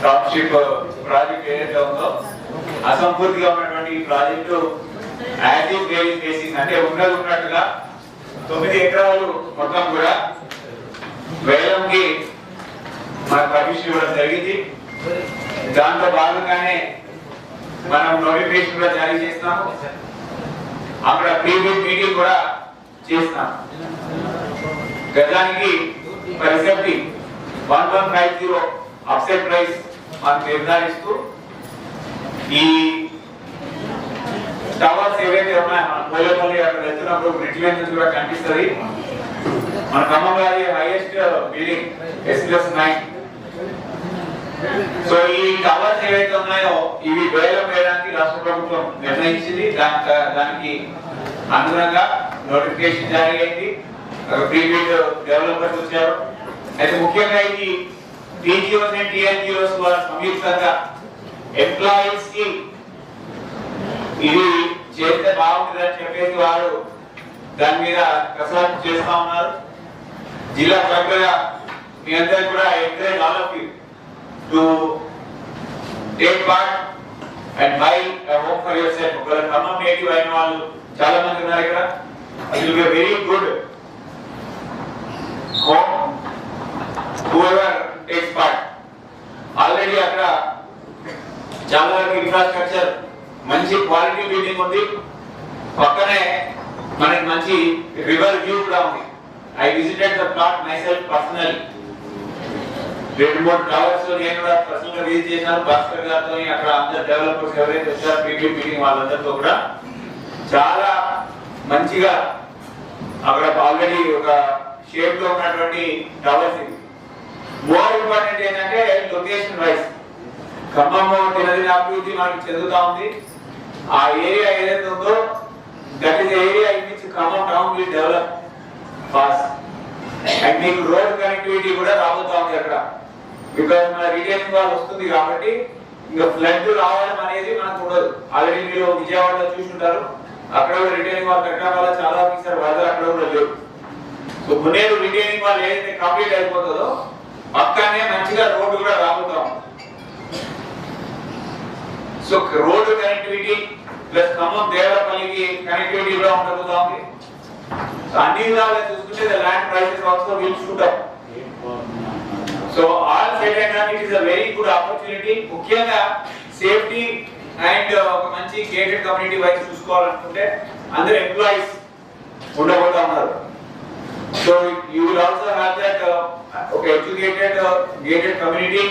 Township project ఏదైతే ఉందో అసంపూర్తిగా ఉన్నటువంటి ఈ ప్రాజెక్టు యాక్టివ్ గ్రేడింగ్ బేసింగ్ అంటే ఉన్నట్టుగా 9 ఎకరాలు మొత్తం కూడా వేలంకి మన పర్మిషన్ ఇవ్వడం జరిగింది. దాంట్లో భాగంగానే మనం నోటిఫికేషన్ కూడా జారీ చేస్తున్నాము. అక్కడ ప్రీవియస్ మీటింగ్ కూడా చేస్తున్నాం. గజానికి పరిసెప్టి 1150 అప్సెట్ ప్రైస్ మనం నిర్ధారిస్తూ ఈ టవర్స్ ఏవైతే ఉన్నాయో మన పోలేపల్లి అక్కడ వెళ్తున్నప్పుడు బ్రిడ్జ్ మీద నుంచి కూడా కనిపిస్తుంది. మన ఖమ్మం గారి హైయెస్ట్ బిల్డింగ్ S+9. సో ఈ టవర్స్ ఏవైతే ఉన్నాయో ఇవి వేలం వేయడానికి రాష్ట్ర ప్రభుత్వం నిర్ణయించింది. దానికి అనుగుణంగా నోటిఫికేషన్ జారీ అయింది. ప్రీవియస్ డెవలపర్స్ వచ్చారు. అయితే ముఖ్యంగా ఇది టీజీఓస్ అండ్ టీఎన్జిఓస్ వారు సంయుక్తంగా ఎంప్లాయీస్ కి ఇది చేస్తే బాగుంటుందని చెప్పేసి వారు దాని మీద కసరత్తు చేస్తా ఉన్నారు. జిల్లా కలెక్టర్గా మీ అందరికీ కూడా encourage all of you to take part and by home for your self. ఒకవేళ ఖమ్మం నేటివ్ అయిన వాళ్ళు చాలా మంది ఉన్నారు ఇక్కడ. It will be very good home whoever takes part. Already అక్కడ చాలా వరకు ఇన్ఫ్రాస్ట్రక్చర్ మంచి క్వాలిటీ బిల్డింగ్ ఉంది. పక్కనే మనకి మంచి రివర్ వ్యూ కూడా ఉంది. I visited the plot my self personally. 2-3 towers నేను కూడా పర్సనల్ గా విజిట్ చేశాను భాస్కర్ గారితో. అక్కడ అందరు డెవలపర్స్ ఎవరైతే వచ్చారో ప్రీవియస్ మీటింగ్ వాళ్ళందరితో కూడా చాలా మంచిగా అక్కడ ఆల్రెడీ ఒక షేప్ లో ఉన్నటువంటి టవర్స్. మోర్ ఇంపార్టెంట్ ఏంటంటే లొకేషన్ వైజ్ ఖమ్మం దినదిన అభివృద్ధి మనకి చెందుతా ఉంది. ఆ ఏరియా ఏదైతే ఉందో that is area in which Khammam town will develop fast. And మీకు రోడ్ కనెక్టివిటీ కూడా రాబోతా ఉంది అక్కడ. బికాస్ మన రిటైనింగ్ వాల్ వస్తుంది కాబట్టి ఇంకా ఫ్లడ్ రావడం అనేది మనకు ఉండదు. ఆల్రెడీ మీరు విజయవాడలో చూసుంటారు. అక్కడ కూడా రిటైనింగ్ వాల్ కట్టడం వల్ల చాలా ఈసారి వరదలు అక్కడ కూడా లేవు. సో మున్నేరు రిటైనింగ్ వాల్ ఏదైతే కంప్లీట్ అయిపోతుందో పక్కనే మంచిగా రోడ్డు కూడా రాబోతాం. So road connectivity plus Khammam దేవరపల్లికి కనెక్టివిటీ కూడా ఉండబోతా ఉంది. సో అన్ని విధాలుగా చూసుకుంటే the land prices also will shoot up. So all set and it is a very good opportunity. ముఖ్యంగా సేఫ్టీ అండ్ ఒక మంచి గేటెడ్ కమ్యూనిటీ వైజ్ చూసుకోవాలనుకుంటే అందరు ఎంప్లాయీస్ ఉండబోతా ఉన్నారు. So you will also have that okay, educated gated community.